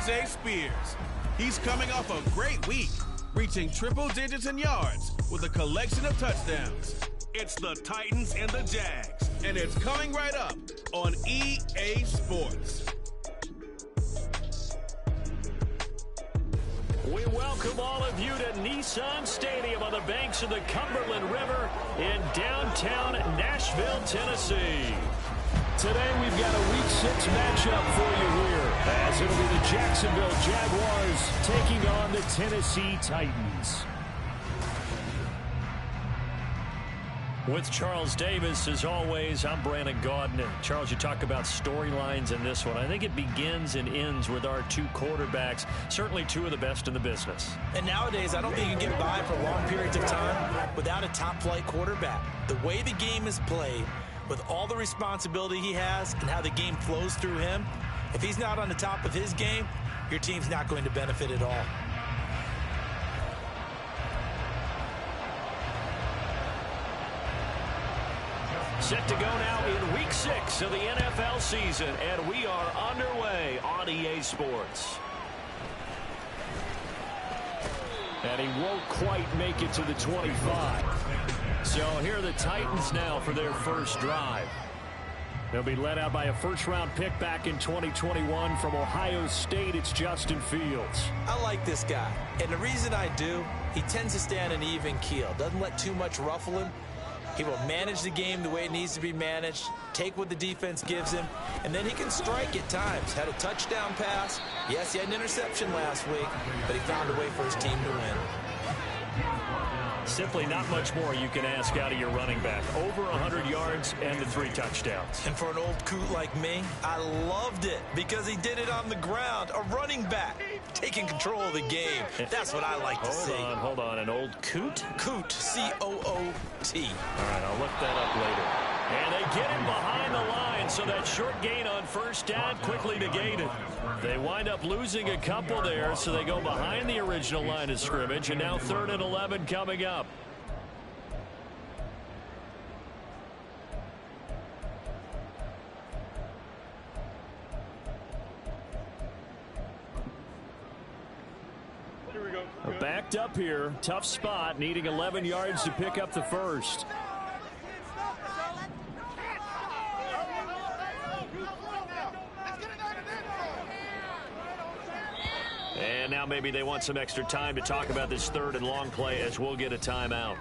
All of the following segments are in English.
Tyjae Spears. He's coming off a great week, reaching triple digits in yards with a collection of touchdowns. It's the Titans and the Jags, and it's coming right up on EA Sports. We welcome all of you to Nissan Stadium on the banks of the Cumberland River in downtown Nashville, Tennessee. Today we've got a Week 6 matchup for you here, as it'll be the Jacksonville Jaguars taking on the Tennessee Titans. With Charles Davis, as always, I'm Brandon Gaudin. And Charles, you talk about storylines in this one. I think it begins and ends with our two quarterbacks, certainly two of the best in the business. And nowadays, I don't think you can get by for long periods of time without a top-flight quarterback. The way the game is played, with all the responsibility he has and how the game flows through him, if he's not on the top of his game, your team's not going to benefit at all. Set to go now in Week 6 of the NFL season, and we are underway on EA Sports. And he won't quite make it to the 25. So here are the Titans now for their first drive. They'll be led out by a first-round pick back in 2021 from Ohio State. It's Justin Fields. I like this guy, and the reason I do, he tends to stay on an even keel, doesn't let too much ruffle him. He will manage the game the way it needs to be managed, take what the defense gives him, and then he can strike at times. Had a touchdown pass. Yes, he had an interception last week, but he found a way for his team to win. Simply not much more you can ask out of your running back. Over 100 yards and the 3 touchdowns. And for an old coot like me, I loved it because he did it on the ground. A running back taking control of the game. That's what I like to see. Hold on. An old coot? Coot, C-O-O-T. All right, I'll look that up later. And they get him behind the line, so that short gain on first down quickly negated. They wind up losing a couple there, so they go behind the original line of scrimmage, and now 3rd and 11 coming up. Backed up here, tough spot, needing 11 yards to pick up the first. And now maybe they want some extra time to talk about this 3rd and long play, as we'll get a timeout.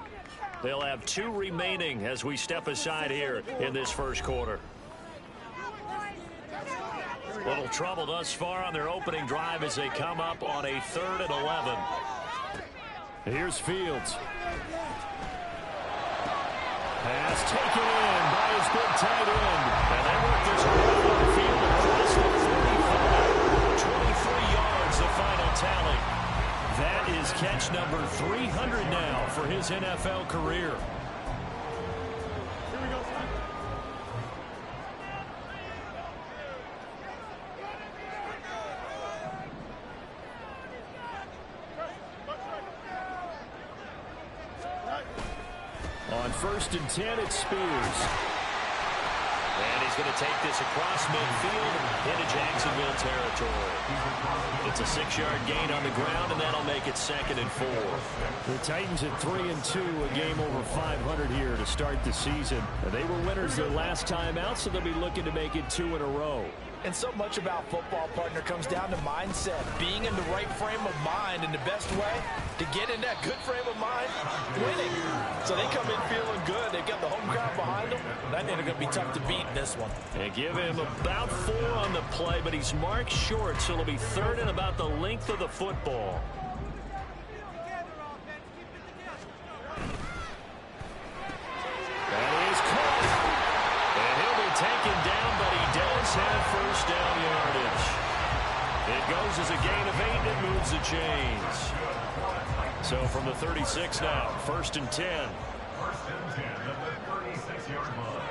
They'll have 2 remaining as we step aside here in this first quarter. Little trouble thus far on their opening drive as they come up on a 3rd and 11. Here's Fields. Pass taken in by his big tight end. And they work this around the field across the 35. 23 yards, the final tally. That is catch number 300 now for his NFL career. Here we go, son. On 1st and 10, it's Spears. And he's going to take this across midfield into Jacksonville territory. It's a 6-yard gain on the ground, and that'll make it 2nd and 4. The Titans at 3-2, a game over 500 here to start the season. They were winners their last time out, so they'll be looking to make it 2 in a row. And so much about football, partner, comes down to mindset. Being in the right frame of mind, and the best way to get in that good frame of mind, winning. So they come in feeling good. They've got the home crowd behind them. And I think they're going to be tough to beat in this one. They give him about 4 on the play, but he's marked short, so it'll be 3rd and about the length of the football. That is caught. And he'll be taken down, but he does have first down yardage. It goes as a gain of 8, and it moves the chains. So from the 36 now, 1st and 10. 1st and 10 at the 36-yard line.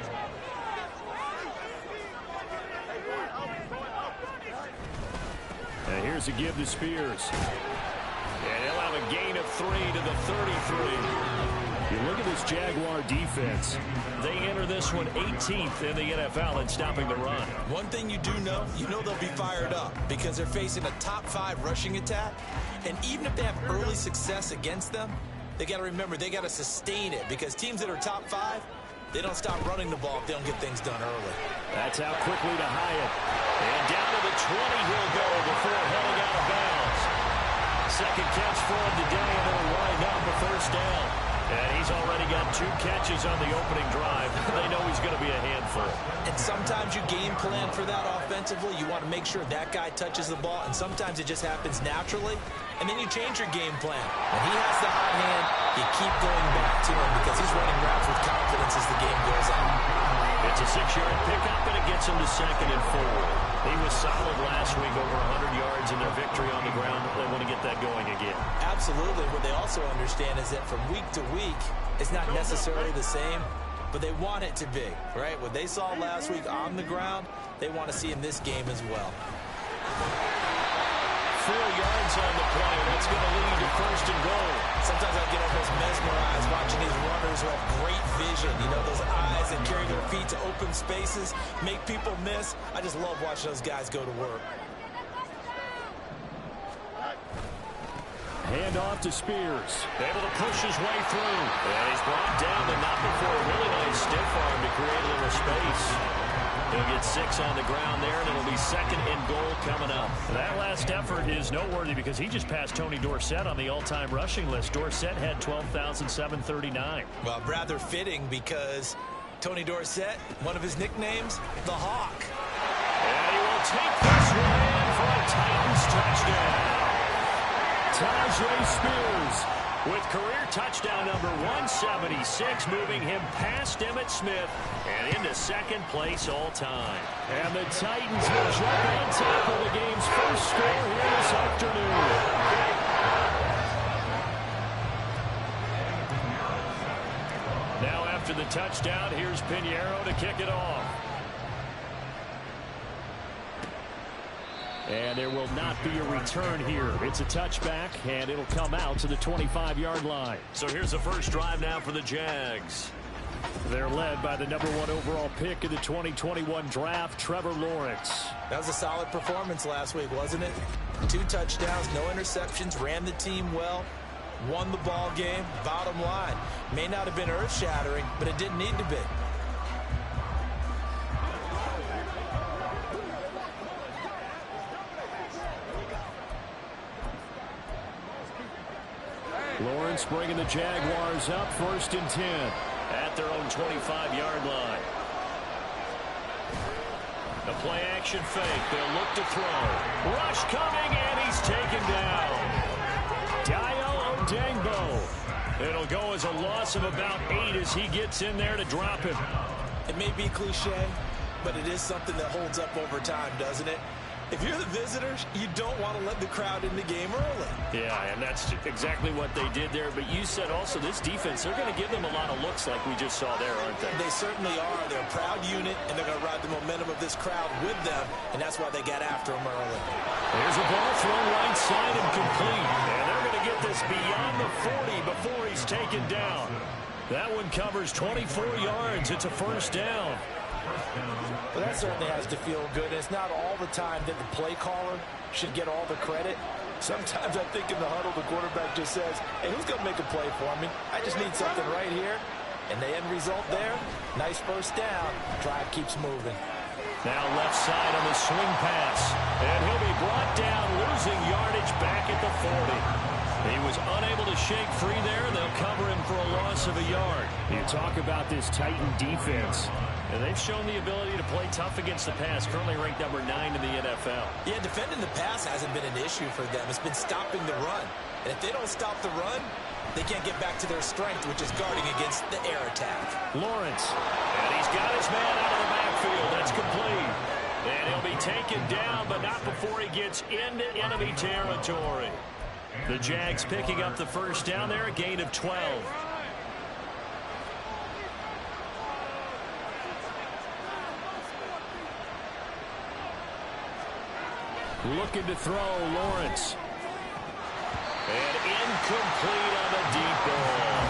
And here's a give to Spears. And he'll have a gain of 3 to the 33. You look at this Jaguar defense. They enter this one 18th in the NFL in stopping the run. One thing you do know, they'll be fired up because they're facing a top 5 rushing attack. And even if they have early success against them, they got to remember they got to sustain it because teams that are top 5, they don't stop running the ball if they don't get things done early. That's out quickly to Hyatt. And down to the 20 he'll go before heading out of bounds. Second catch for him today, and it'll wind up a first down. And he's already got 2 catches on the opening drive. They know he's going to be a handful. And sometimes you game plan for that offensively. You want to make sure that guy touches the ball, and sometimes it just happens naturally. And then you change your game plan. When he has the hot hand, you keep going back to him because he's running routes with confidence as the game goes on. It's a 6-yard pickup, and it gets him to 2nd and 4. He was solid last week, over 100 yards in their victory on the ground. They want to get that going again. Absolutely. What they also understand is that from week to week, it's not necessarily the same, but they want it to be, right? What they saw last week on the ground, they want to see in this game as well. 4 yards on the play. That's going to lead to 1st and goal. Sometimes I get almost mesmerized watching these runners who have great vision. Those eyes that carry their feet to open spaces, make people miss. I just love watching those guys go to work. Hand off to Spears. Able to push his way through. And he's brought down, but not before a really nice stiff arm to create a little space. He'll get 6 on the ground there, and it'll be 2nd and goal coming up. That last effort is noteworthy because he just passed Tony Dorsett on the all-time rushing list. Dorsett had 12,739. Well, rather fitting because Tony Dorsett, one of his nicknames, the Hawk. And he will take this one in for a Titans touchdown. Tajay Spears with career touchdown number 176, moving him past Emmitt Smith and into 2nd place all time. And the Titans will jump on top of the game's first score here this afternoon. Now after the touchdown, here's Pinheiro to kick it off. And there will not be a return here. It's a touchback, and it'll come out to the 25-yard line. So here's the first drive now for the Jags. They're led by the #1 overall pick in the 2021 draft, Trevor Lawrence. That was a solid performance last week, wasn't it? 2 touchdowns, no interceptions, ran the team well, won the ball game. Bottom line, may not have been earth-shattering, but it didn't need to be. Lawrence bringing the Jaguars up, 1st and 10. At their own 25-yard line. The play-action fake. They'll look to throw. Rush coming, and he's taken down. Dayo Odeyingbo. It'll go as a loss of about 8 as he gets in there to drop him. It may be cliche, but it is something that holds up over time, doesn't it? If you're the visitors, you don't want to let the crowd in the game early. Yeah, and that's exactly what they did there. But you said also this defense, they're going to give them a lot of looks like we just saw there, aren't they? They certainly are. They're a proud unit, and they're going to ride the momentum of this crowd with them, and that's why they got after them early. There's a ball thrown right side and complete. And they're going to get this beyond the 40 before he's taken down. That one covers 24 yards. It's a first down. Well, that certainly has to feel good. It's not all the time that the play caller should get all the credit. Sometimes I think in the huddle, the quarterback just says, hey, who's going to make a play for me? I just need something right here. And the end result there, nice first down. Drive keeps moving. Now left side on the swing pass. And he'll be brought down, losing yardage back at the 40. He was unable to shake free there. They'll cover him for a loss of a yard. You talk about this Titan defense. And they've shown the ability to play tough against the pass, currently ranked number 9 in the NFL. Yeah, defending the pass hasn't been an issue for them. It's been stopping the run. And if they don't stop the run, they can't get back to their strength, which is guarding against the air attack. Lawrence. And he's got his man out of the backfield. That's complete. And he'll be taken down, but not before he gets into enemy territory. The Jags picking up the first down there, a gain of 12. Looking to throw, Lawrence. And incomplete on the deep ball.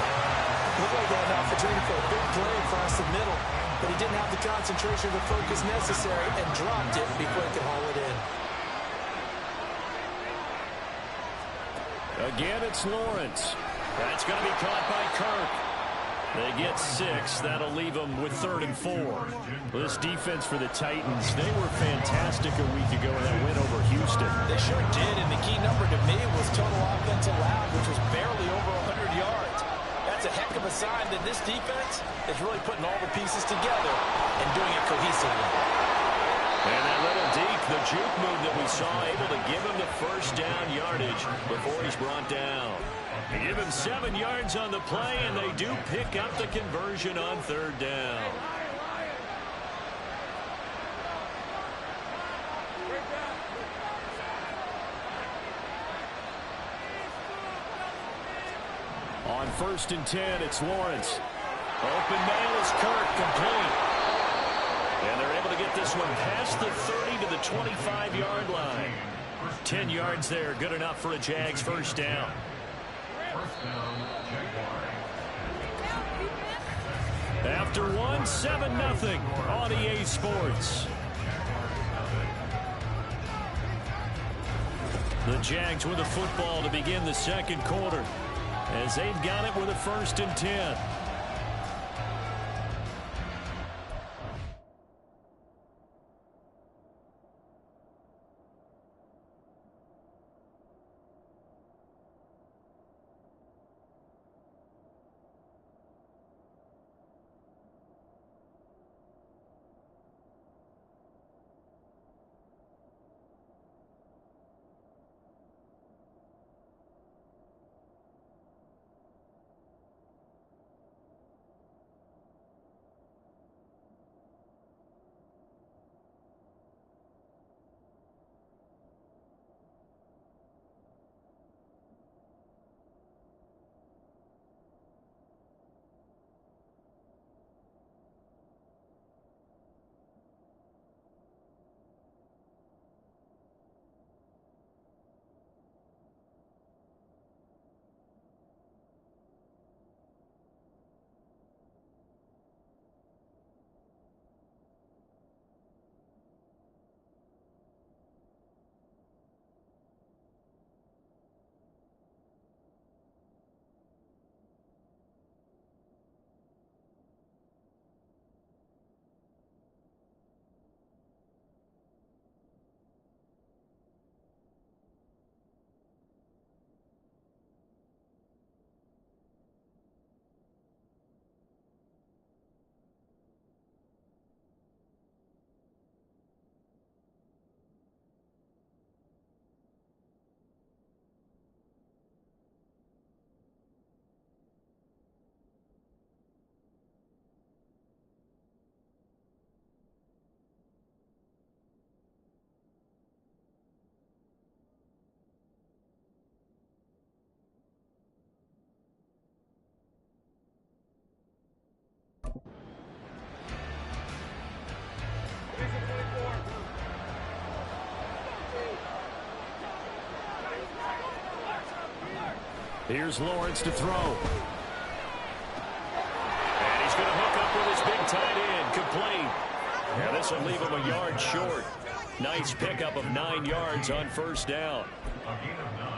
Looked like he had an opportunity for a big play across the middle, but he didn't have the concentration or the focus necessary and dropped it before he could haul it in. Again, it's Lawrence. That's going to be caught by Kirk. They get 6. That'll leave them with 3rd and 4. This defense for the Titans, they were fantastic a week ago in that win over Houston. They sure did, and the key number to me was total offense allowed, which was barely over 100 yards. That's a heck of a sign that this defense is really putting all the pieces together and doing it cohesively. And that little deke, the juke move that we saw, able to give him the first down yardage before he's brought down. They give him 7 yards on the play, and they do pick up the conversion on 3rd down. On 1st and 10, it's Lawrence. Open man is Kirk, complete. And they're able to get this one past the 30 to the 25-yard line. 10 yards there, good enough for a Jags first down. First down, Jaguars. After 7-0 on EA Sports. The Jags with the football to begin the second quarter, as they've got it with a 1st and 10. Here's Lawrence to throw. And he's going to hook up with his big tight end, complete. Now this will leave him a yard short. Nice pickup of 9 yards on 1st down.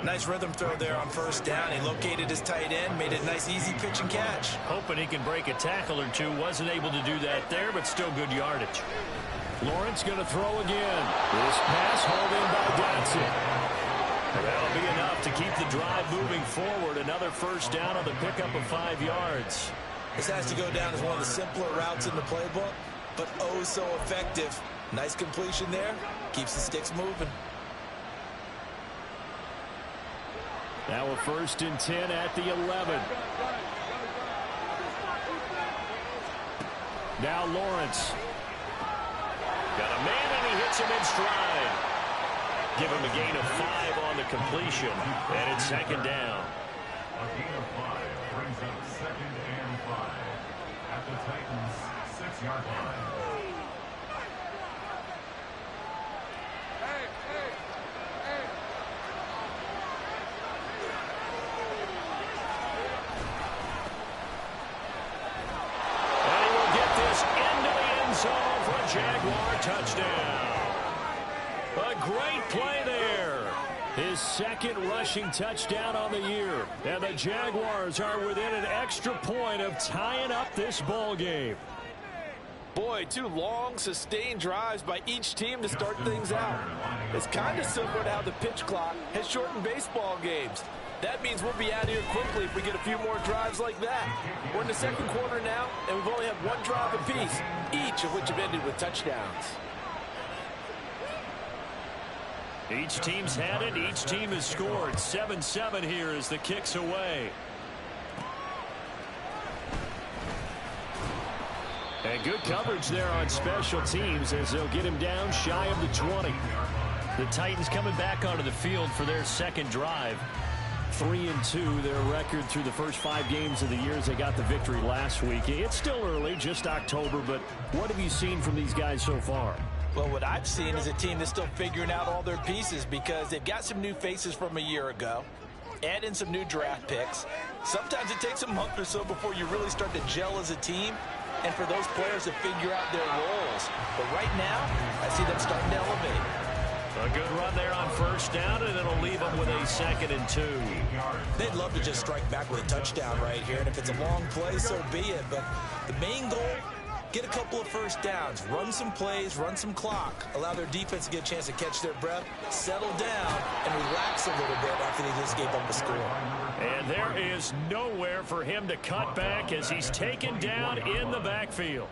Nice rhythm throw there on 1st down. He located his tight end, made it a nice easy pitch and catch. Hoping he can break a tackle or two. Wasn't able to do that there, but still good yardage. Lawrence going to throw again. This pass hauled in by Dotson. That'll be enough to keep the drive moving forward. Another 1st down on the pickup of 5 yards. This has to go down as one of the simpler routes in the playbook, but oh so effective. Nice completion there. Keeps the sticks moving. Now a 1st and 10 at the 11. Now Lawrence. Got a man and he hits him in stride. Give him a gain of 5 on the completion, and it's 2nd down. A gain of 5 brings up 2nd and 5 at the Titans' 6-yard line. home for a Jaguar touchdown. A great play there. His second rushing touchdown on the year. And the Jaguars are within an extra point of tying up this ball game. Boy, 2 long, sustained drives by each team to start things out. It's kind of similar to how the pitch clock has shortened baseball games. That means we'll be out of here quickly if we get a few more drives like that. We're in the second quarter now, and we've only had 1 drive apiece, each of which have ended with touchdowns. Each team's had it. Each team has scored. 7-7 here as the kick's away. And good coverage there on special teams as they'll get him down shy of the 20. The Titans coming back onto the field for their second drive. 3-2, their record through the first 5 games of the year as they got the victory last week. It's still early, just October, but what have you seen from these guys so far? Well, what I've seen is a team that's still figuring out all their pieces because they've got some new faces from a year ago. Add in some new draft picks. Sometimes it takes a month or so before you really start to gel as a team and for those players to figure out their roles. But right now, I see them starting to elevate. A good run there on first down, and it'll leave them with a 2nd and 2. They'd love to just strike back with a touchdown right here, and if it's a long play, so be it. But the main goal, get a couple of first downs, run some plays, run some clock, allow their defense to get a chance to catch their breath, settle down, and relax a little bit after they just gave up a score. And there is nowhere for him to cut back as he's taken down in the backfield.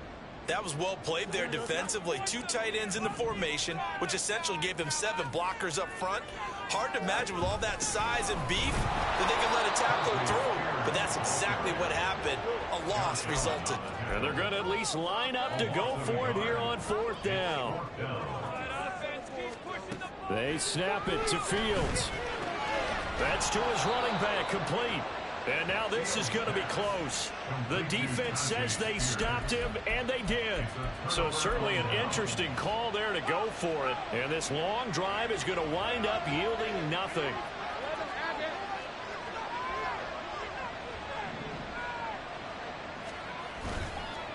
That was well played there defensively. 2 tight ends in the formation, which essentially gave them 7 blockers up front. Hard to imagine with all that size and beef that they can let a tackler through. But that's exactly what happened. A loss resulted. And they're going to at least line up to go for it here on 4th down. They snap it to Fields. That's to his running back, complete. And now this is going to be close. The defense says they stopped him, and they did. So certainly an interesting call there to go for it. And this long drive is going to wind up yielding nothing.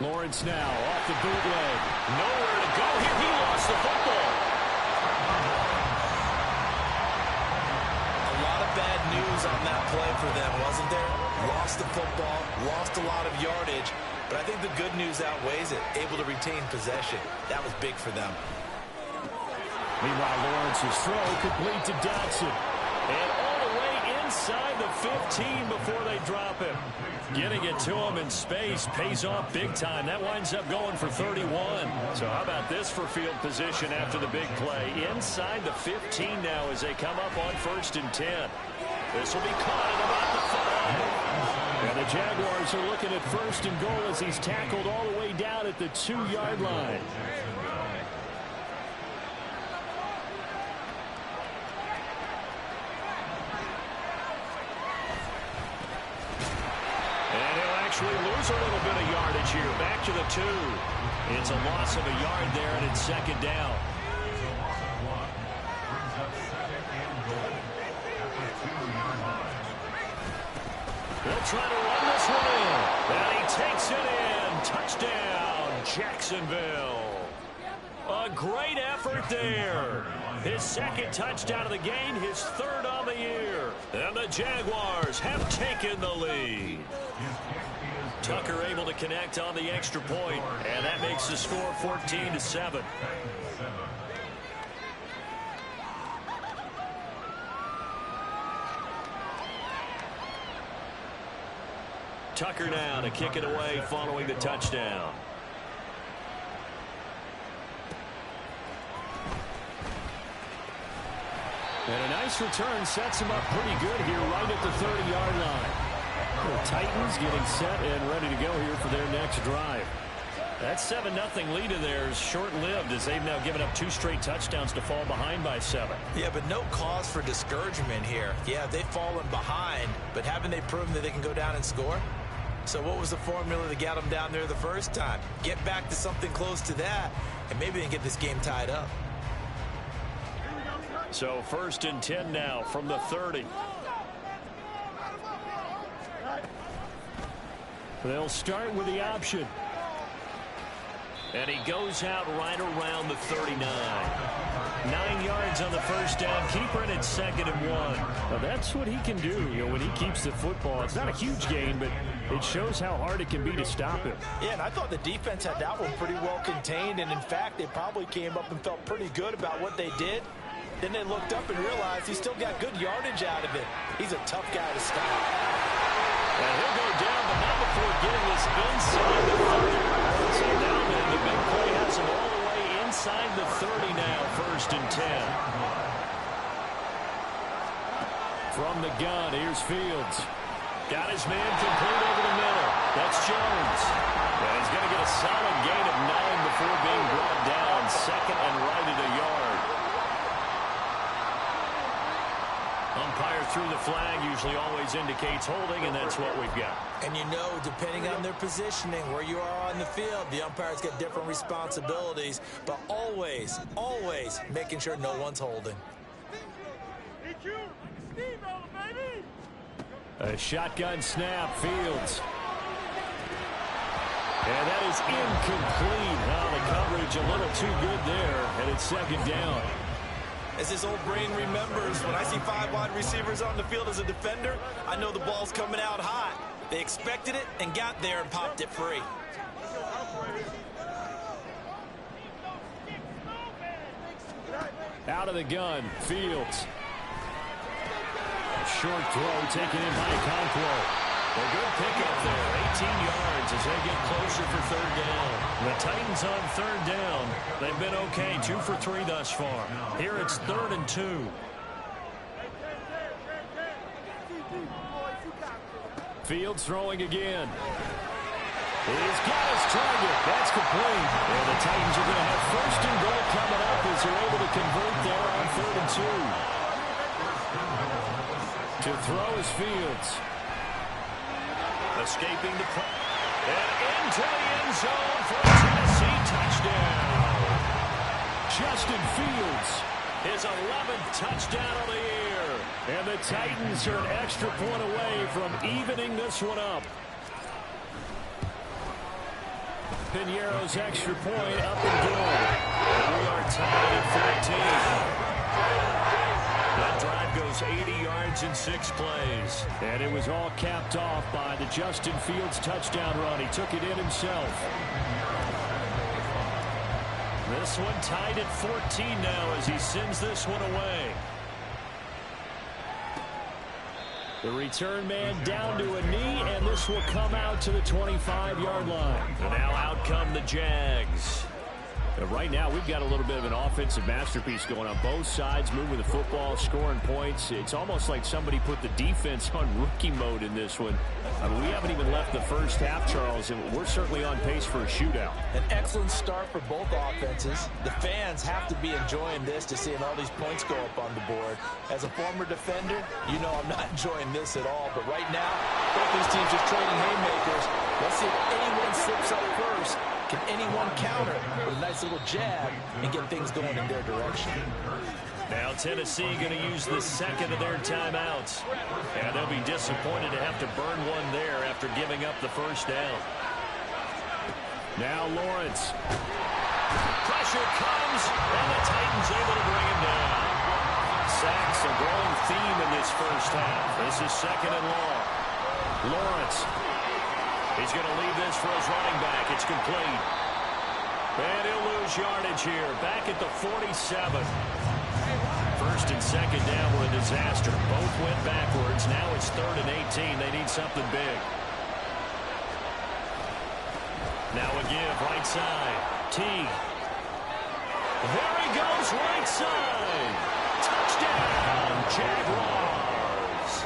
Lawrence now off the bootleg. Nowhere to go here. He lost the football. Bad news on that play for them, wasn't there? Lost the football, lost a lot of yardage, but I think the good news outweighs it. Able to retain possession. That was big for them. Meanwhile, Lawrence's throw complete to Dotson. And all the way inside the 15 before they drop him. Getting it to him in space pays off big time. That winds up going for 31. So how about this for field position after the big play? Inside the 15 now as they come up on 1st and 10. This will be caught at about the 5. And the Jaguars are looking at 1st and goal as he's tackled all the way down at the 2-yard line. Actually lose a little bit of yardage here. Back to the 2. It's a loss of a yard there, and it's 2nd down. They'll try to run this one in. And he takes it in. Touchdown, Jacksonville. A great effort there. His 2nd touchdown of the game, his 3rd on the year. And the Jaguars have taken the lead. Tucker able to connect on the extra point, and that makes the score 14-7. Tucker now to kick it away following the touchdown. And a nice return sets him up pretty good here right at the 30-yard line. The Titans getting set and ready to go here for their next drive. That 7-0 lead of theirs short-lived as they've now given up 2 straight touchdowns to fall behind by 7. Yeah, but no cause for discouragement here. Yeah, they've fallen behind, but haven't they proven that they can go down and score? So what was the formula that got them down there the first time? Get back to something close to that, and maybe they can get this game tied up. So 1st and 10 now from the 30. They'll start with the option. And he goes out right around the 39. 9 yards on the first down. Keeper in at 2nd and 1. Well, that's what he can do, when he keeps the football. It's not a huge gain, but it shows how hard it can be to stop him. Yeah, and I thought the defense had that one pretty well contained, and in fact, they probably came up and felt pretty good about what they did. Then they looked up and realized he still got good yardage out of it. He's a tough guy to stop. And he'll go down, but not before getting this inside the 30. So now the big play has him all the way inside the 30 now, 1st and 10. From the gun, here's Fields. Got his man complete over the middle. That's Jones. And he's going to get a solid gain of 9 before being brought down. 2nd and right at a yard. Umpire through the flag usually always indicates holding, and that's what we've got. And depending on their positioning, where you are on the field, the umpire's got different responsibilities, but always, always making sure no one's holding. A shotgun snap, Fields. And that is incomplete. Now the coverage a little too good there, and it's 2nd down. As his old brain remembers, when I see 5 wide receivers on the field as a defender, I know the ball's coming out hot. They expected it and got there and popped it free. Out of the gun, Fields. Short throw taken in by Conquo. A good pickup there, 18 yards as they get closer for 3rd down. The Titans on 3rd down. They've been okay, 2 for 3 thus far. Here it's 3rd and 2. Fields throwing again. He's got his target. That's complete. And the Titans are going to have 1st and goal coming up as they're able to convert there on 3rd and 2. To throw is Fields. Escaping the play. And into the end zone for a Tennessee touchdown. Justin Fields. His 11th touchdown of the year. And the Titans are an extra point away from evening this one up. Piñeiro's extra point up and good. And we are tied at 14. That drive goes 80 yards in 6 plays. And it was all capped off by the Justin Fields touchdown run. He took it in himself. This one tied at 14 now as he sends this one away. The return man down to a knee, and this will come out to the 25-yard line. And now out come the Jags. Right now, we've got a little bit of an offensive masterpiece going on both sides, moving the football, scoring points. It's almost like somebody put the defense on rookie mode in this one. I mean, we haven't even left the first half, Charles, and we're certainly on pace for a shootout. An excellent start for both offenses. The fans have to be enjoying this to seeing all these points go up on the board. As a former defender, you know I'm not enjoying this at all. But right now, both these teams just trading haymakers. Let's see if anyone slips up first. Can anyone counter with a nice little jab and get things going in their direction? Now Tennessee going to use the 2nd of their timeouts. And they'll be disappointed to have to burn one there after giving up the 1st down. Now Lawrence. Pressure comes, and the Titans able to bring him down. Sacks a growing theme in this first half. This is 2nd and long. Lawrence. He's going to leave this for his running back. It's complete. And he'll lose yardage here. Back at the 47. 1st and 2nd down were a disaster. Both went backwards. Now it's 3rd and 18. They need something big. Now a give right side. Teague. There he goes right side. Touchdown, Jaguars.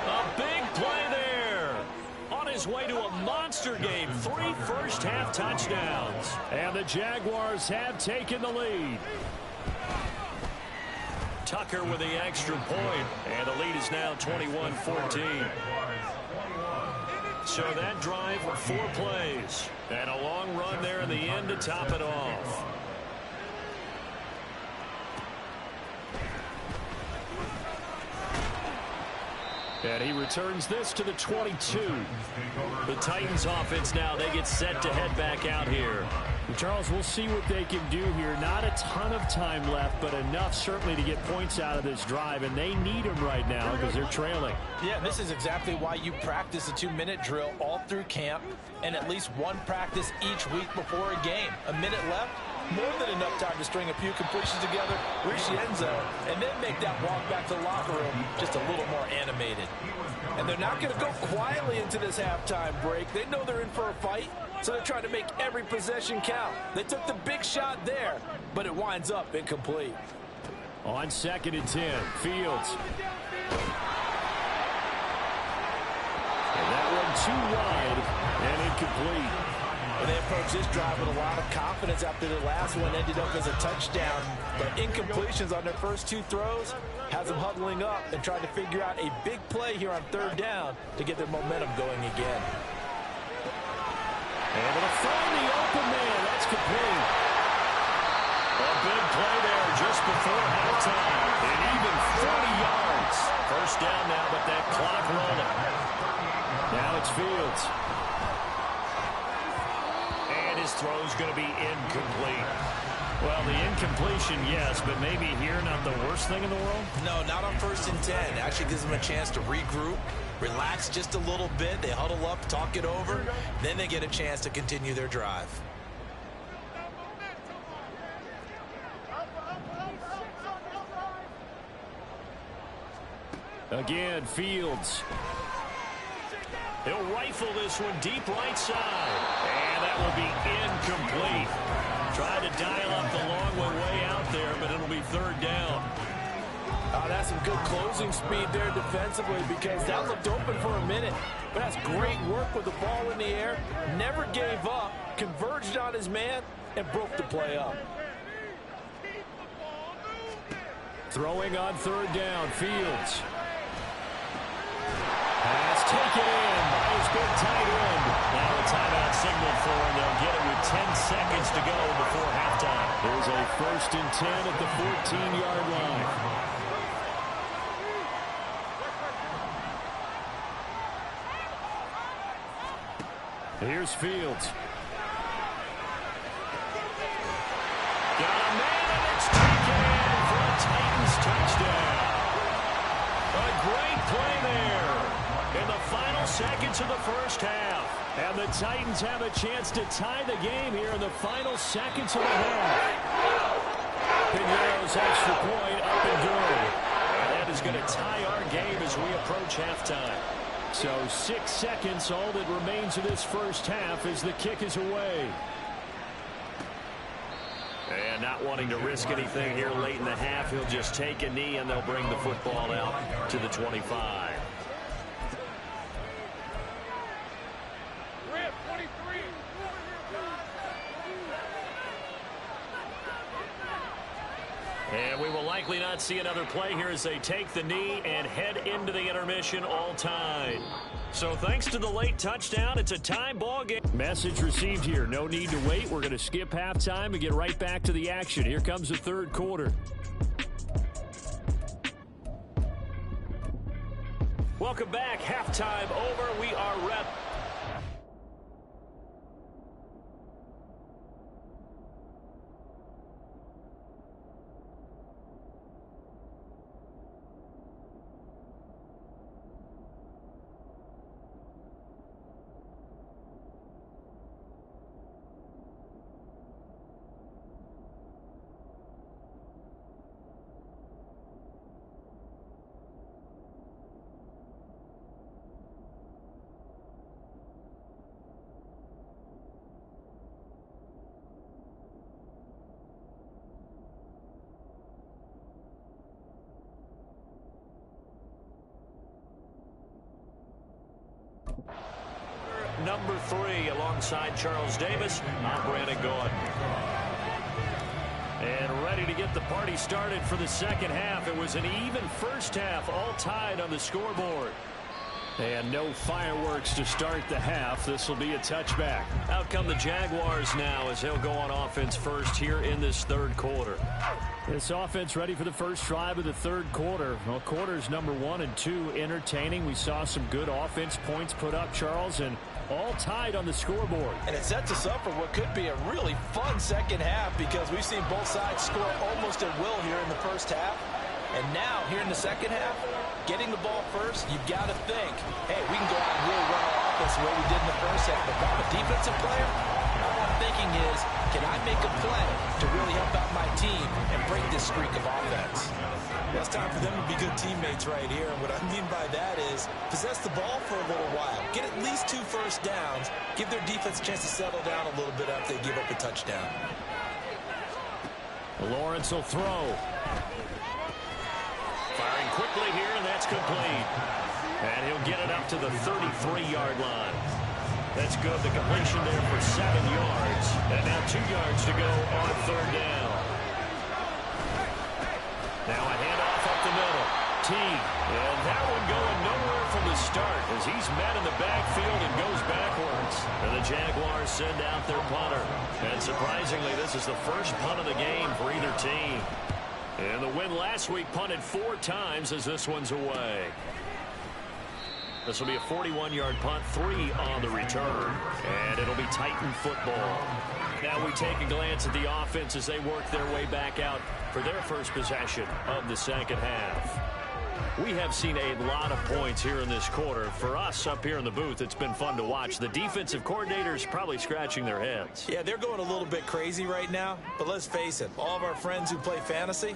A big play there. On his way to a monster game. 3 first-half touchdowns. And the Jaguars have taken the lead. Tucker with the extra point. And the lead is now 21-14. So that drive, 4 plays. And a long run there in the end to top it off. And he returns this to the 22. The Titans offense now, they get set to head back out here. Charles, we'll see what they can do here. Not a ton of time left, but enough certainly to get points out of this drive, and they need them right now because they're trailing. Yeah, this is exactly why you practice a 2-minute drill all through camp and at least one practice each week before a game. A minute left, more than enough time to string a few completions together, reach the end zone, and then make that walk back to the locker room just a little more animated. And they're not going to go quietly into this halftime break. They know they're in for a fight, so they're trying to make every possession count. They took the big shot there, but it winds up incomplete. On 2nd and 10, Fields. And that one too wide and incomplete. And they approach this drive with a lot of confidence after the last one ended up as a touchdown. But incompletions on their first 2 throws has them huddling up and trying to figure out a big play here on 3rd down to get their momentum going again. Able to find the open man. That's complete. A big play there just before halftime. And even 40 yards. First down now, but that clock rolling. Now it's Fields. His throw is going to be incomplete. Well, the incompletion, yes, but maybe here not the worst thing in the world? No, not on 1st and 10. It actually gives them a chance to regroup, relax just a little bit. They huddle up, talk it over. Then they get a chance to continue their drive. Again, Fields. He'll rifle this one deep right side. And that will be incomplete. Tried to dial up the long one way out there, but it'll be 3rd down. That's some good closing speed there defensively because that looked open for a minute. But that's great work with the ball in the air. Never gave up, converged on his man, and broke the play up. Throwing on 3rd down, Fields. Pass taken in by his big tight end. Now a timeout signal for him. They'll get it with 10 seconds to go before halftime. There's a 1st and 10 at the 14-yard line. Here's Fields. Got a man, and it's taken in for a Titans touchdown. A great play there in the final seconds of the first half. And the Titans have a chance to tie the game here in the final seconds of the half. Pinero's extra point up and good. And that is going to tie our game as we approach halftime. So 6 seconds, all that remains of this first half as the kick is away. And not wanting to risk anything here late in the half, he'll just take a knee and they'll bring the football out to the 25. And we will likely not see another play here as they take the knee and head into the intermission all tied. So thanks to the late touchdown, it's a tie ball game. Message received here. No need to wait. We're going to skip halftime and get right back to the action. Here comes the 3rd quarter. Welcome back. Halftime over. We are ready. Number 3 alongside Charles Davis. I'm Brandon Gordon. And ready to get the party started for the second half. It was an even first half, all tied on the scoreboard. And no fireworks to start the half. This will be a touchback. Out come the Jaguars now as they'll go on offense first here in this 3rd quarter. This offense ready for the first drive of the 3rd quarter. Well, quarters number 1 and 2 entertaining. We saw some good offense points put up, Charles, and all tied on the scoreboard. And it sets us up for what could be a really fun second half because we've seen both sides score almost at will here in the first half. And now, here in the second half, getting the ball first, you've got to think, hey, we can go out and really run our offense the way we did in the first half. But if I'm a defensive player, all I'm thinking is, can I make a play to really help out my team and break this streak of offense? Well, it's time for them to be good teammates right here. And what I mean by that is possess the ball for a little while. Get at least 2 first downs. Give their defense a chance to settle down a little bit after they give up a touchdown. Lawrence will throw. Firing quickly here, and that's complete. And he'll get it up to the 33-yard line. That's good. The completion there for 7 yards. And now 2 yards to go on third down. Now a handoff up the middle. Teague. And that one going nowhere from the start as he's met in the backfield and goes backwards. And the Jaguars send out their punter. And surprisingly, this is the first punt of the game for either team. And the win last week punted 4 times as this one's away. This will be a 41-yard punt, 3 on the return, and it'll be Titan football. Now we take a glance at the offense as they work their way back out for their first possession of the second half. We have seen a lot of points here in this quarter. For us up here in the booth, it's been fun to watch. The defensive coordinators probably scratching their heads. Yeah, they're going a little bit crazy right now, but let's face it, all of our friends who play fantasy,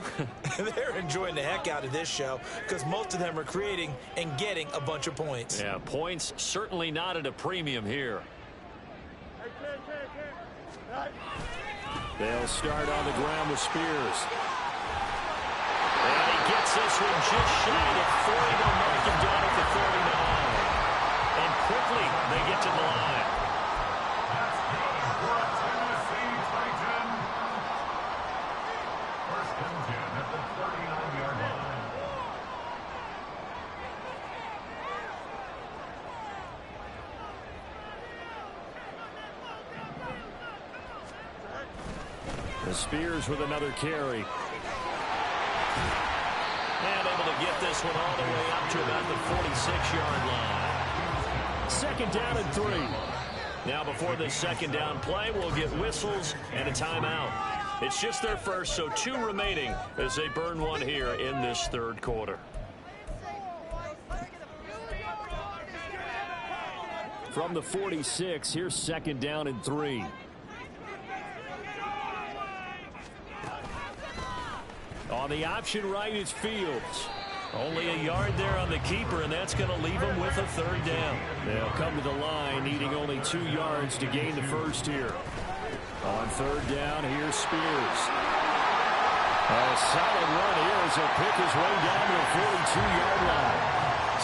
they're enjoying the heck out of this show because most of them are creating and getting a bunch of points. Yeah, points certainly not at a premium here. They'll start on the ground with Spears. And he gets this one just shy of 40. They'll mark him down at the 39. And quickly, they get to the line. That's good for a Tennessee Titan. First and 10 at the 39-yard line. The Spears with another carry. And able to get this one all the way up to about the 46-yard line. Second down and 3. Now before this second down play, we'll get whistles and a timeout. It's just their first, so 2 remaining as they burn one here in this third quarter. From the 46, here's second down and 3. On the option right, it's Fields. Only a yard there on the keeper, and that's going to leave them with a third down. They'll come to the line, needing only 2 yards to gain the first here. On third down, here's Spears. A solid run here as he'll pick his way down to the 42-yard line.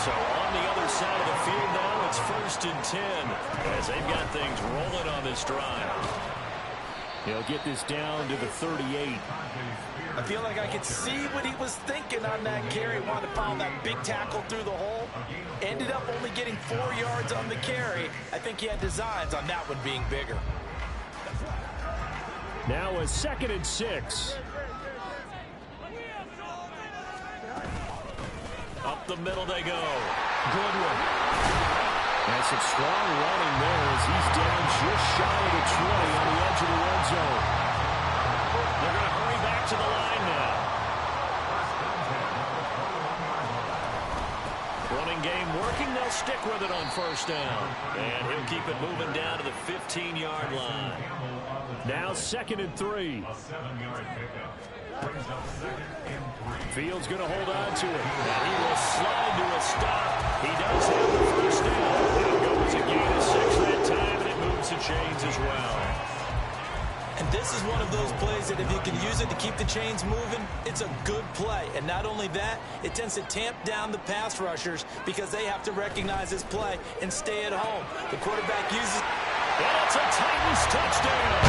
So on the other side of the field now, it's first and 10 as they've got things rolling on this drive. He'll get this down to the 38. I feel like I could see what he was thinking on that carry. Wanted to follow that big tackle through the hole. Ended up only getting 4 yards on the carry. I think he had designs on that one being bigger. Now a second and 6. Up the middle they go. Goodwin. And some strong running there as he's down just shy of the 20 on the edge of the red zone. They're going to hurry back to the line now. Running game working. They'll stick with it on first down. And he'll keep it moving down to the 15-yard line. Now second and 3. A 7-yard pickup. Brings up second and 3. Fields going to hold on to it. And he will slide to a stop. He does have the first down. It goes a gain of 6 that time, and it moves the chains as well. And this is one of those plays that if you can use it to keep the chains moving, it's a good play. And not only that, it tends to tamp down the pass rushers because they have to recognize this play and stay at home. The quarterback uses... And it's a Titans touchdown.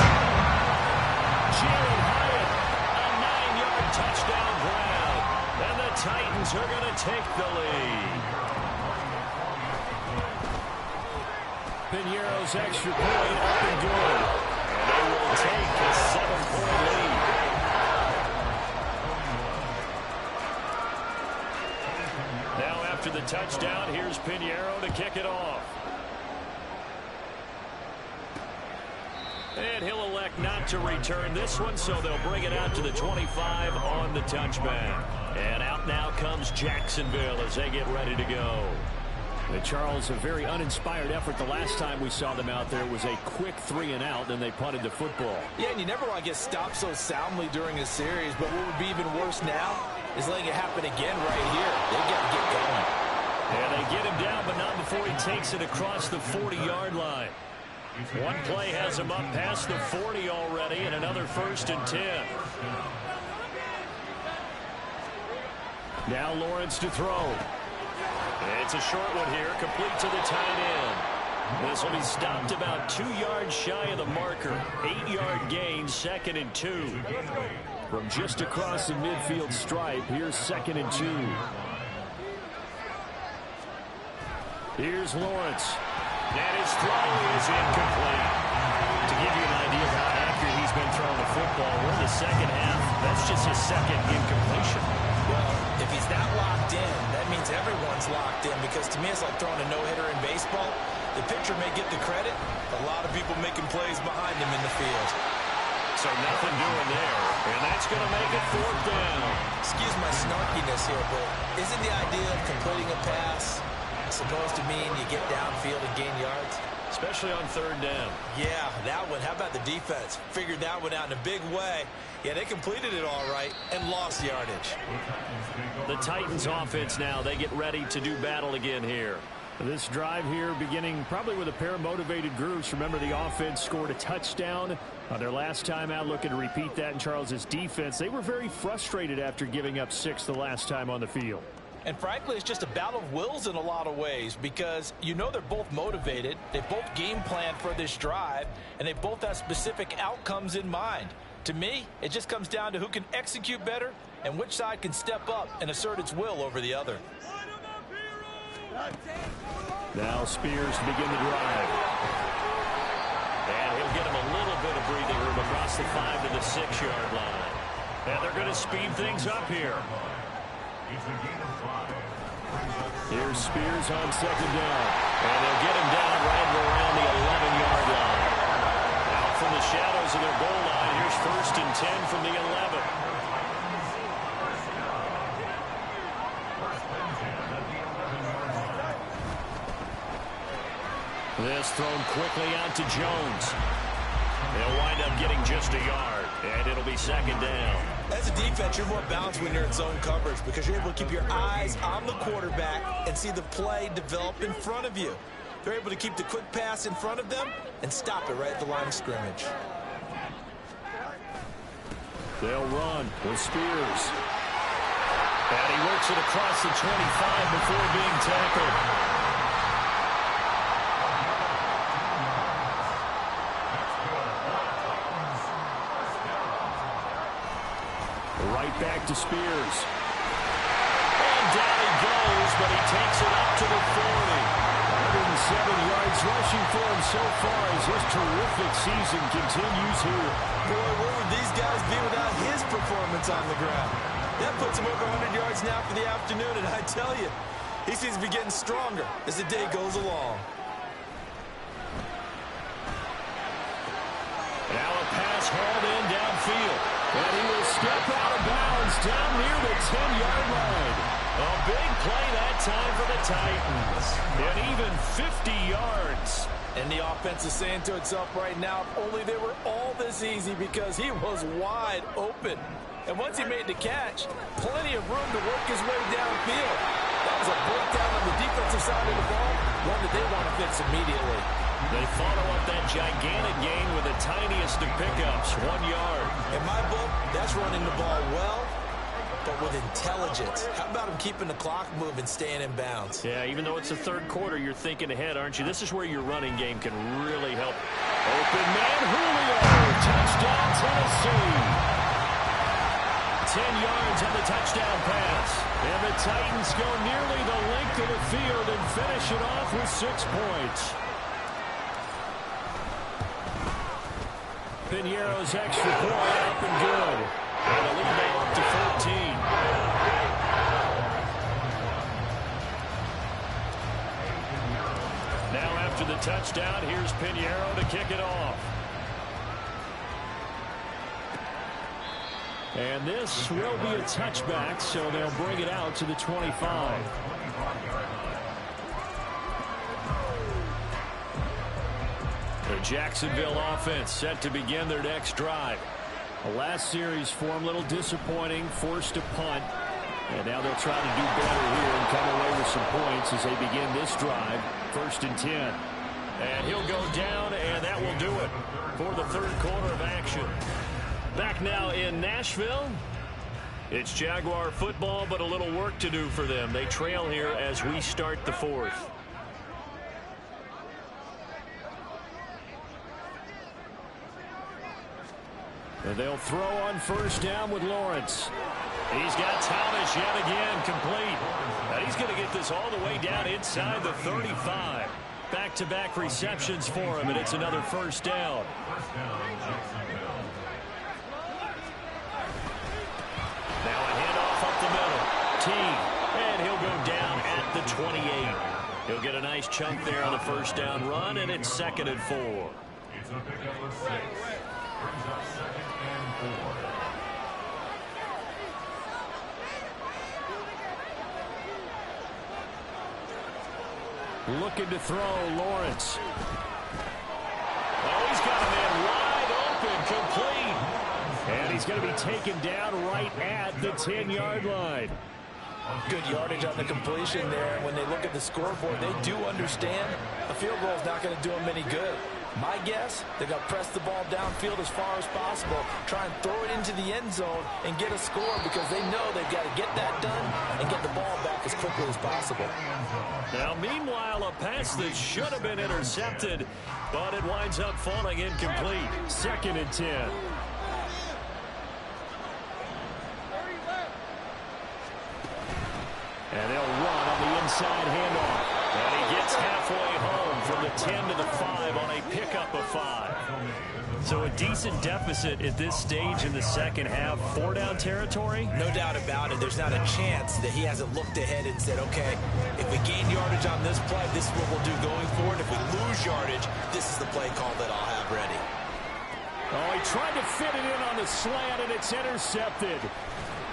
Jalen Hyatt. A 9-yard touchdown grab. And the Titans are going to take the lead. Piñeiro's extra point up and good. They will take a 7-point lead. Now after the touchdown, here's Piñeiro to kick it off. And he'll elect not to return this one, so they'll bring it out to the 25 on the touchback. And out now comes Jacksonville as they get ready to go. Charles, a very uninspired effort the last time we saw them out there. Was a quick 3-and-out, and they punted the football. Yeah, and you never want to get stopped so soundly during a series, but what would be even worse now is letting it happen again right here. They got to get going. Yeah, they get him down, but not before he takes it across the 40-yard line. One play has him up past the 40 already, and another 1st and 10. Now Lawrence to throw. It's a short one here, complete to the tight end. This will be stopped about 2 yards shy of the marker. 8-yard gain, 2nd and 2. From just across the midfield stripe, here's 2nd and 2. Here's Lawrence. And his throw is incomplete. To give you an idea of how accurate he's been throwing the football, we're in the second half. That's just his 2nd incompletion. Well, if he's that locked in, that means everyone's locked in, because to me it's like throwing a no-hitter in baseball. The pitcher may get the credit, a lot of people making plays behind him in the field. So nothing doing there, and that's going to make it 4th down. Excuse my snarkiness here, but isn't the idea of completing a pass supposed to mean you get downfield and gain yards? Especially on 3rd down. Yeah, that one. How about the defense? Figured that one out in a big way. Yeah, they completed it all right and lost yardage. The Titans offense now, they get ready to do battle again here. This drive here beginning probably with a pair of motivated groups. Remember, the offense scored a touchdown on their last time out, looking to repeat that in Charles's defense. They were very frustrated after giving up 6 the last time on the field. And frankly, it's just a battle of wills in a lot of ways, because you know they're both motivated, they both game planned for this drive, and they both have specific outcomes in mind. To me, it just comes down to who can execute better and which side can step up and assert its will over the other. Now Spears to begin the drive. And he'll get him a little bit of breathing room across the 5 to the 6-yard line. And they're going to speed things up here. Here's Spears on 2nd down. And they'll get him down right around the 11-yard line. Out from the shadows of their goal line, here's 1st and 10 from the 11. This thrown quickly out to Jones. They'll wind up getting just a yard, and it'll be 2nd down. As a defense, you're more balanced when you're in zone coverage, because you're able to keep your eyes on the quarterback and see the play develop in front of you. They're able to keep the quick pass in front of them and stop it right at the line of scrimmage. They'll run with Spears. And he works it across the 25 before being tackled. Right back to Spears. And down he goes, but he takes it up to the 40. 107 yards rushing for him so far as his terrific season continues here. Boy, where would these guys be without his performance on the ground? That puts him over 100 yards now for the afternoon, and I tell you, he seems to be getting stronger as the day goes along. Now a pass hauled in downfield. And he will step out of bounds down near the 10-yard line. A big play that time for the Titans. And even 50 yards. And the offense is saying to itself right now, if only they were all this easy, because he was wide open. And once he made the catch, plenty of room to work his way downfield. That was a breakdown on the defensive side of the ball, one that they want to fix immediately. They follow up that gigantic gain with the tiniest of pickups, 1 yard. In my book, that's running the ball well, but with intelligence. How about him keeping the clock moving, staying in bounds? Yeah, even though it's the 3rd quarter, you're thinking ahead, aren't you? This is where your running game can really help. Open man, Julio. Touchdown, Tennessee. 10 yards on the touchdown pass. And the Titans go nearly the length of the field and finish it off with 6 points. Piñeiro's extra point up and good. And the lead now up to 14. Now after the touchdown, here's Piñeiro to kick it off. And this will be a touchback, so they'll bring it out to the 25. The Jacksonville offense set to begin their next drive. The last series for them, a little disappointing, forced a punt. And now they'll try to do better here and come away with some points as they begin this drive. 1st and 10. And he'll go down, and that will do it for the third quarter of action. Back now in Nashville. It's Jaguar football, but a little work to do for them. They trail here as we start the fourth. And they'll throw on 1st down with Lawrence. He's got Thomas yet again complete. And he's going to get this all the way down inside the 35. Back-to-back receptions for him, and it's another 1st down. Now a handoff up the middle. T, and he'll go down at the 28. He'll get a nice chunk there on the 1st down run, and it's 2nd and 4. It's a pickup of 6. Brings up 2nd and 4. Looking to throw, Lawrence. Oh, he's got a man wide open, complete. And he's going to be taken down right at the 10-yard line. Good yardage on the completion there. When they look at the scoreboard, they do understand a field goal is not going to do them any good. My guess, they're going to press the ball downfield as far as possible, try and throw it into the end zone and get a score because they know they've got to get that done and get the ball back as quickly as possible. Now, meanwhile, a pass that should have been intercepted, but it winds up falling incomplete. 2nd and 10. And they'll run on the inside handoff. And he gets halfway home from the 10 to the 5 on a pickup of 5. So a decent deficit at this stage in the second half. 4-down territory? No doubt about it. There's not a chance that he hasn't looked ahead and said, okay, if we gain yardage on this play, this is what we'll do going forward. If we lose yardage, this is the play call that I'll have ready. Oh, he tried to fit it in on the slant, and it's intercepted.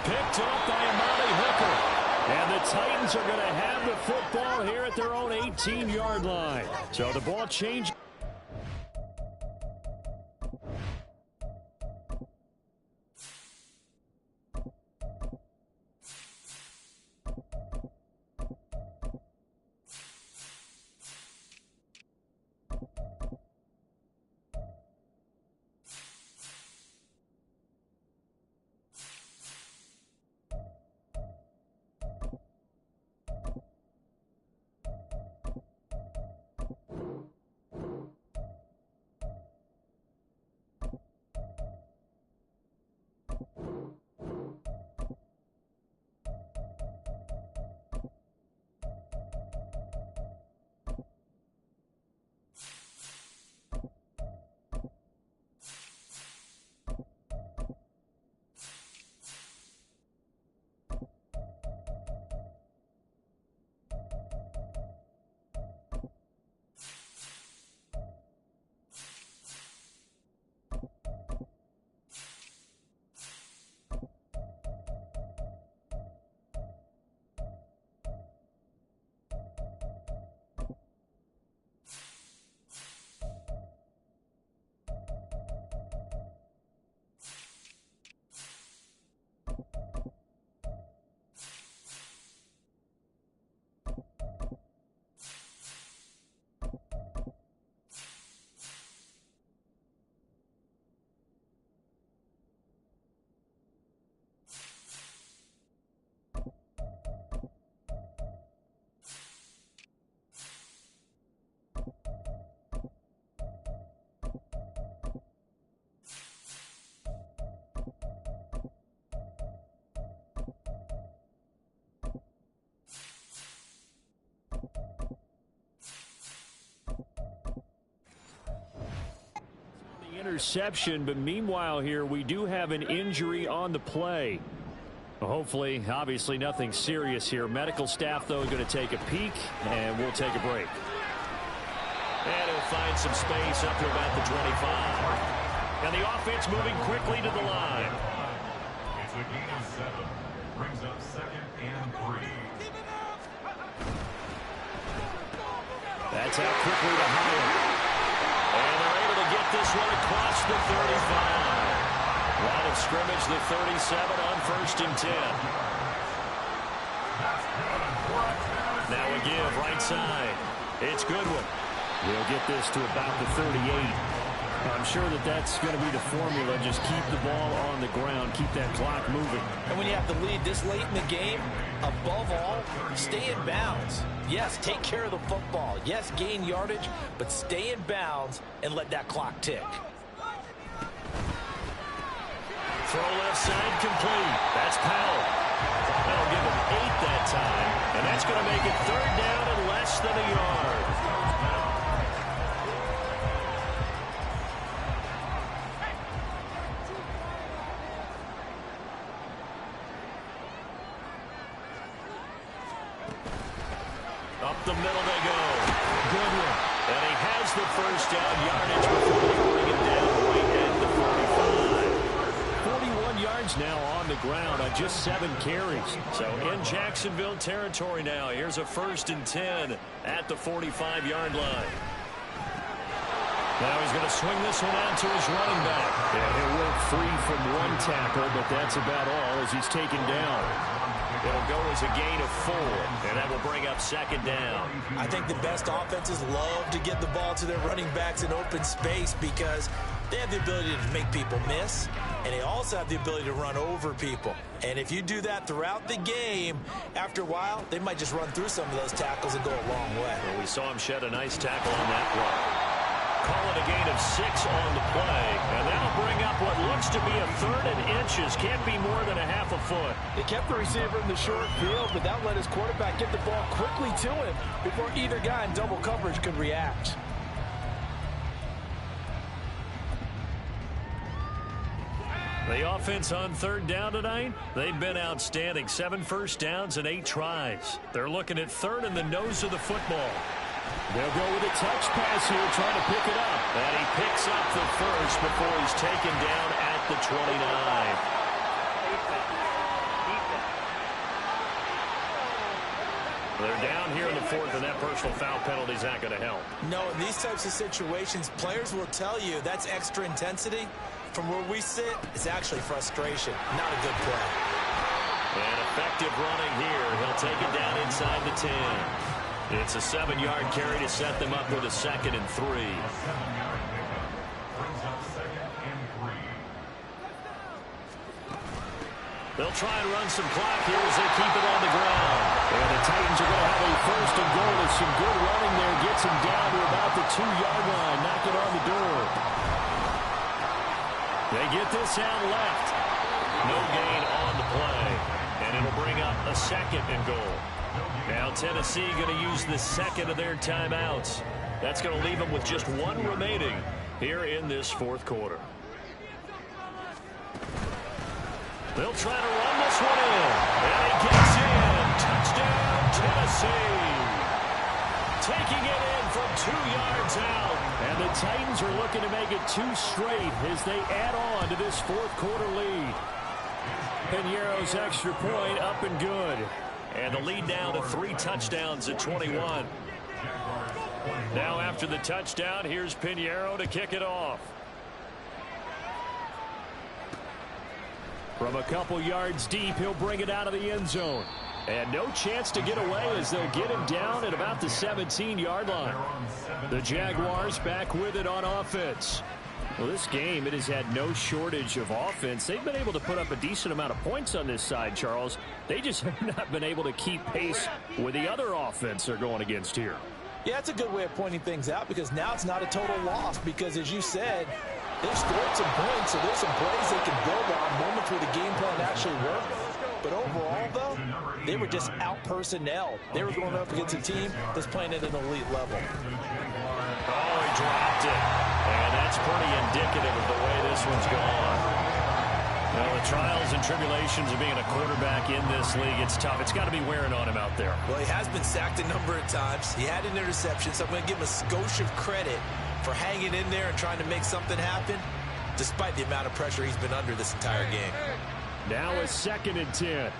Picked up by Amani Hooker. And the Titans are going to have the football here at their own 18-yard line. So the ball changes. Interception, but meanwhile here we do have an injury on the play. Hopefully, obviously nothing serious here. Medical staff, though, going to take a peek, and we'll take a break. And he'll find some space up to about the 25. And the offense moving quickly to the line. a gain of 7. Brings up 2nd and 3. That's out quickly to Hyatt. And they're able to get this one across the 35. Line of scrimmage, the 37 on 1st and 10. Now a give right side. It's Goodwin. He'll get this to about the 38. I'm sure that that's going to be the formula. Just keep the ball on the ground. Keep that clock moving. And when you have the lead this late in the game, above all, stay in bounds. Yes, take care of the football. Yes, gain yardage, but stay in bounds and let that clock tick. Throw left side complete. That's Powell. That'll give him 8 that time. And that's going to make it 3rd down and less than a yard. Up the middle they go. Goodwin. And he has the 1st down yardage before they bring it down right at the 45. 41 yards now on the ground on just 7 carries. So in Jacksonville territory now. Here's a 1st and 10 at the 45-yard line. Now he's going to swing this one out to his running back. Yeah, he'll work free from one tackle, but that's about all as he's taken down. It'll go as a gain of 4, and that will bring up 2nd down. I think the best offenses love to get the ball to their running backs in open space because they have the ability to make people miss, and they also have the ability to run over people. And if you do that throughout the game, after a while, they might just run through some of those tackles and go a long way. Well, we saw him shed a nice tackle on that play. Call it a gain of 6 on the play, and that'll bring up what looks to be a 3rd and inches. Can't be more than a half a foot. They kept the receiver in the short field, but that let his quarterback get the ball quickly to him before either guy in double coverage could react. The offense on 3rd down tonight, they've been outstanding. 7 first downs and 8 tries. They're looking at 3rd in the nose of the football. They'll go with a touch pass here, trying to pick it up. And he picks up the 1st before he's taken down at the 29. They're down here in the 4th, and that personal foul penalty is not going to help. No, in these types of situations, players will tell you that's extra intensity. From where we sit, it's actually frustration, not a good play. And effective running here. He'll take it down inside the 10. It's a 7-yard carry to set them up with a 2nd and 3. They'll try and run some clock here as they keep it on the ground. And the Titans are going to have a 1st and goal. There's some good running there. Gets him down to about the 2-yard line. Knock it on the door. They get this out left. No gain on the play. And it'll bring up a 2nd and goal. Now Tennessee going to use the 2nd of their timeouts. That's going to leave them with just 1 remaining here in this 4th quarter. They'll try to run this one in. And he gets in. Touchdown, Tennessee. Taking it in from 2 yards out. And the Titans are looking to make it 2 straight as they add on to this 4th quarter lead. Pinheiro's extra point up and good. And the lead down to 3 touchdowns at 21. Now after the touchdown, here's Pinheiro to kick it off. From a couple yards deep, he'll bring it out of the end zone. And no chance to get away as they'll get him down at about the 17-yard line. The Jaguars back with it on offense. Well, this game, it has had no shortage of offense. They've been able to put up a decent amount of points on this side, Charles. They just have not been able to keep pace with the other offense they're going against here. Yeah, that's a good way of pointing things out because now it's not a total loss because, as you said, they've scored some points, so there's some plays they can build on, moments where the game plan actually worked. But overall, though, they were just out-personnel. They were going up against a team that's playing at an elite level. Oh, he dropped it. And that's pretty indicative of the way this one's gone. Well, the trials and tribulations of being a quarterback in this league, it's tough. It's got to be wearing on him out there. Well, he has been sacked a number of times. He had an interception, so I'm going to give him a skosh of credit for hanging in there and trying to make something happen, despite the amount of pressure he's been under this entire game. Now a 2nd and 10.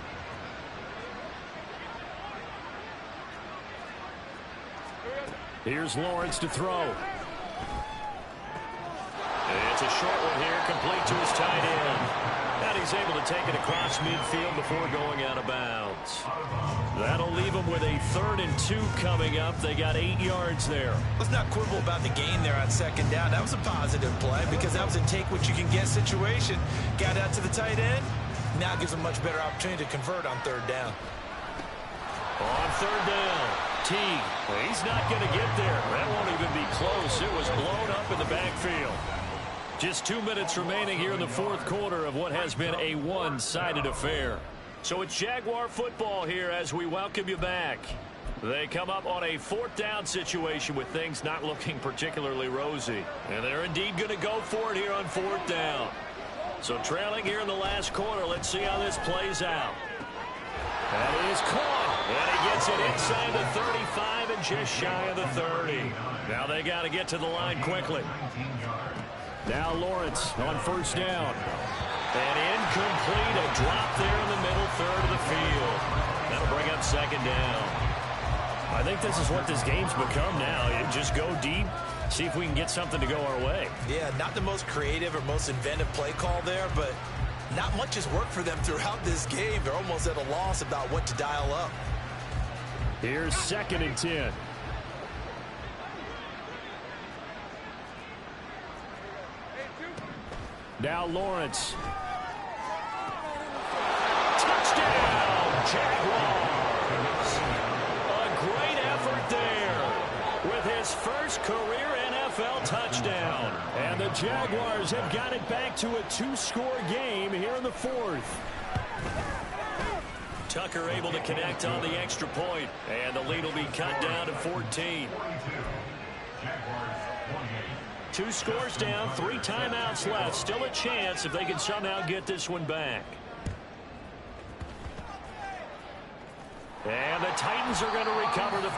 Here's Lawrence to throw. It's a short one here, complete to his tight end. And he's able to take it across midfield before going out of bounds. That'll leave him with a 3rd and 2 coming up. They got 8 yards there. Let's not quibble about the gain there on 2nd down. That was a positive play because that was a take-what-you-can-get situation. Got out to the tight end. Now gives him a much better opportunity to convert on 3rd down. On 3rd down, Teague. He's not going to get there. That won't even be close. It was blown up in the backfield. Just 2 minutes remaining here in the 4th quarter of what has been a one-sided affair. So it's Jaguar football here as we welcome you back. They come up on a 4th down situation with things not looking particularly rosy. And they're indeed going to go for it here on 4th down. So trailing here in the last quarter, let's see how this plays out. That is caught. And he gets it inside the 35 and just shy of the 30. Now they got to get to the line quickly. Now Lawrence on 1st down. And incomplete, a drop there in the middle 3rd of the field. That'll bring up 2nd down. I think this is what this game's become now. You just go deep, see if we can get something to go our way. Yeah, not the most creative or most inventive play call there, but not much has worked for them throughout this game. They're almost at a loss about what to dial up. Here's 2nd and 10. Now Lawrence. Touchdown, Jaguars. A great effort there with his first career NFL touchdown. And the Jaguars have got it back to a 2-score game here in the 4th. Tucker able to connect on the extra point, and the lead will be cut down to 14. 2 scores down, 3 timeouts left. Still a chance if they can somehow get this one back. And the Titans are going to recover the...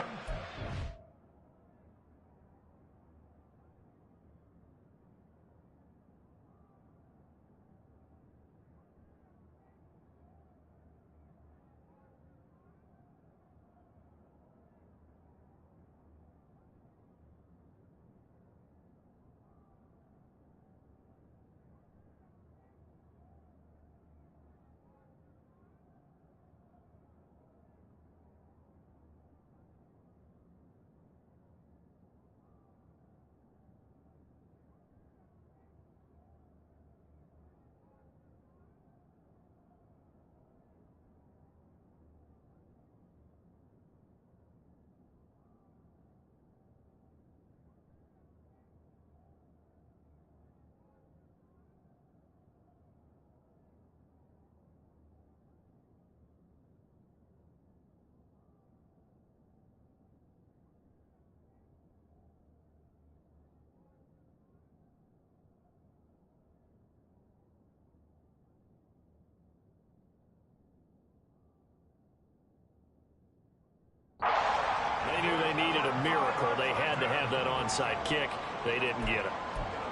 They knew they needed a miracle. They had to have that onside kick. They didn't get it.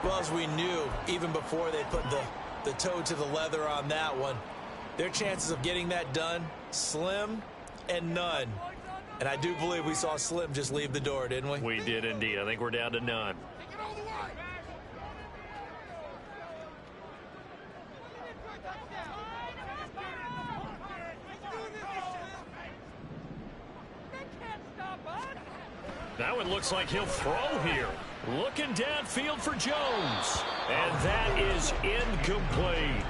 Well, as we knew, even before they put the toe to the leather on that one, their chances of getting that done, slim and none. And I do believe we saw Slim just leave the door, didn't we? We did indeed. I think we're down to none. Now it looks like he'll throw here. Looking downfield for Jones. And that is incomplete.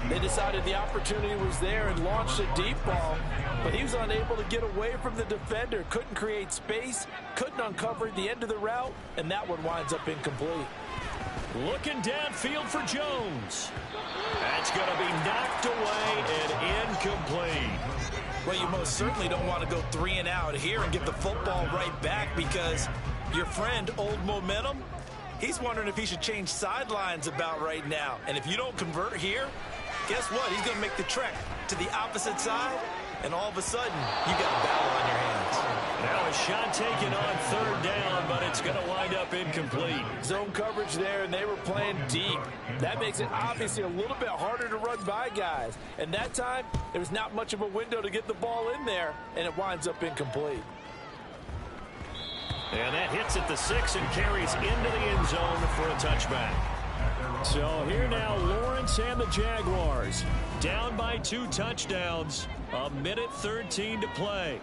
They decided the opportunity was there and launched a deep ball, but he was unable to get away from the defender. Couldn't create space, couldn't uncover the end of the route, and that one winds up incomplete. Looking downfield for Jones. That's going to be knocked away and incomplete. Well, you most certainly don't want to go 3 and out here and get the football right back because your friend, Old Momentum, he's wondering if he should change sidelines about right now. And if you don't convert here, guess what? He's going to make the trek to the opposite side, and all of a sudden, you got a battle on your hands. Now a shot taken on third down, but it's going to wind up incomplete. Zone coverage there, and they were playing deep. That makes it obviously a little bit harder to run by guys. And that time, there was not much of a window to get the ball in there, and it winds up incomplete. And that hits at the 6 and carries into the end zone for a touchback. So here now, Lawrence and the Jaguars down by 2 touchdowns. A minute 13 to play.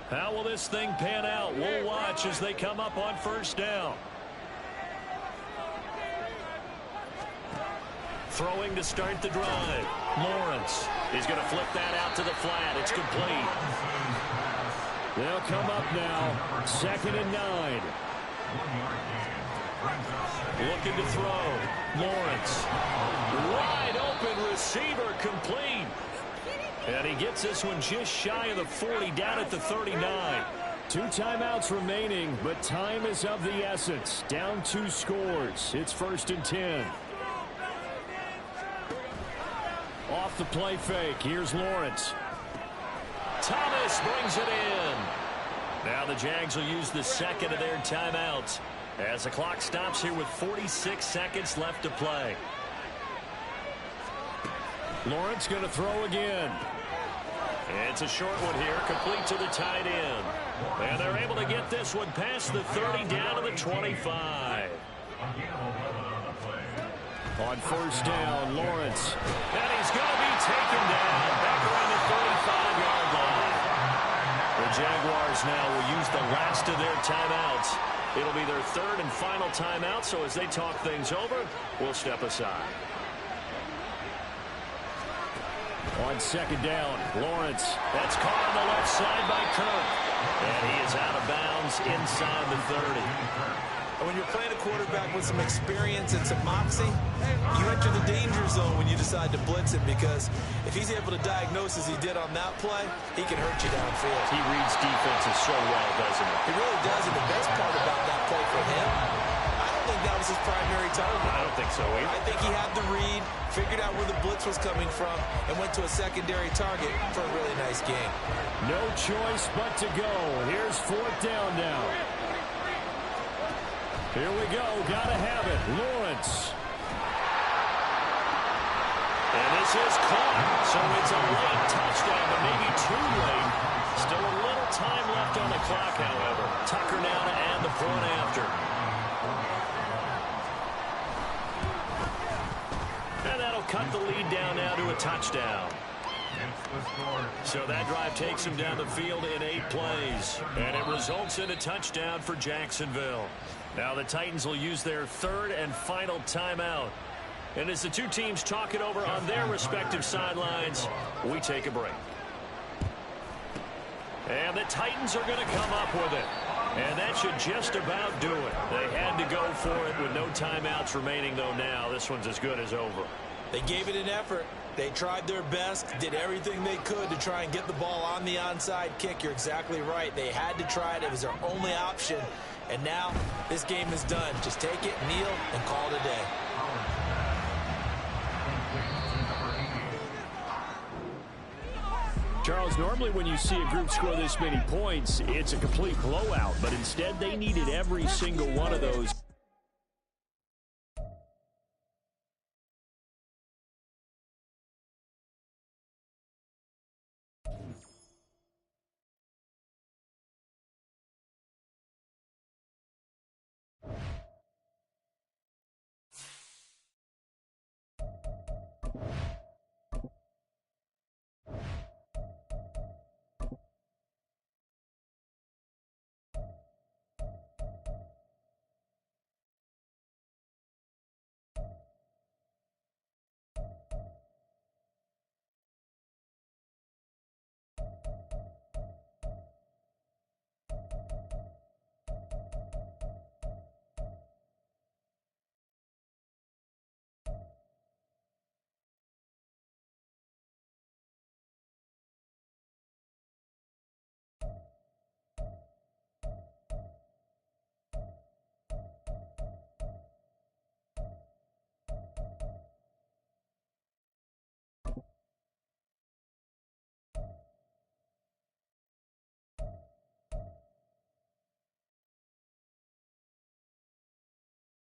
How will this thing pan out? We'll watch as they come up on first down. Throwing to start the drive. Lawrence is going to flip that out to the flat. It's complete. They'll come up now. 2nd and 9. Looking to throw. Lawrence. Wide open receiver, complete. And he gets this one just shy of the 40, down at the 39. 2 timeouts remaining, but time is of the essence. Down 2 scores. It's 1st and 10. Off the play fake. Here's Lawrence. Thomas brings it in. Now the Jags will use the 2nd of their timeouts as the clock stops here with 46 seconds left to play. Lawrence going to throw again. It's a short one here, complete to the tight end. And they're able to get this one past the 30, down to the 25. On first down, Lawrence. And he's going to be taken down back around the 35-yard line. The Jaguars now will use the last of their timeouts. It'll be their 3rd and final timeout, so as they talk things over, we'll step aside. On 2nd down, Lawrence. That's caught on the left side by Kirk. And he is out of bounds inside the 30. And when you're playing a quarterback with some experience and some moxie, you enter the danger zone when you decide to blitz him, because if he's able to diagnose as he did on that play, he can hurt you downfield. He reads defenses so well, doesn't he? He really does, and the best part about that play for him, I don't think that was his primary target. I don't think so either. I think he had the read, figured out where the blitz was coming from, and went to a secondary target for a really nice game. No choice but to go. Here's 4th down now. Here we go. Gotta have it. Lawrence. And this is caught. So it's a late touchdown, but maybe too late. Still a little time left on the clock, however. Tucker now to add the point after. And that'll cut the lead down now to a touchdown. So that drive takes him down the field in 8 plays. And it results in a touchdown for Jacksonville. Now the Titans will use their 3rd and final timeout. And as the 2 teams talk it over on their respective sidelines, we take a break. And the Titans are going to come up with it. And that should just about do it. They had to go for it with no timeouts remaining, though now this one's as good as over. They gave it an effort. They tried their best, did everything they could to try and get the ball on the onside kick. You're exactly right. They had to try it. It was their only option. And now this game is done. Just take it, kneel, and call it a day. Charles, normally when you see a group score this many points, it's a complete blowout. But instead, they needed every single one of those.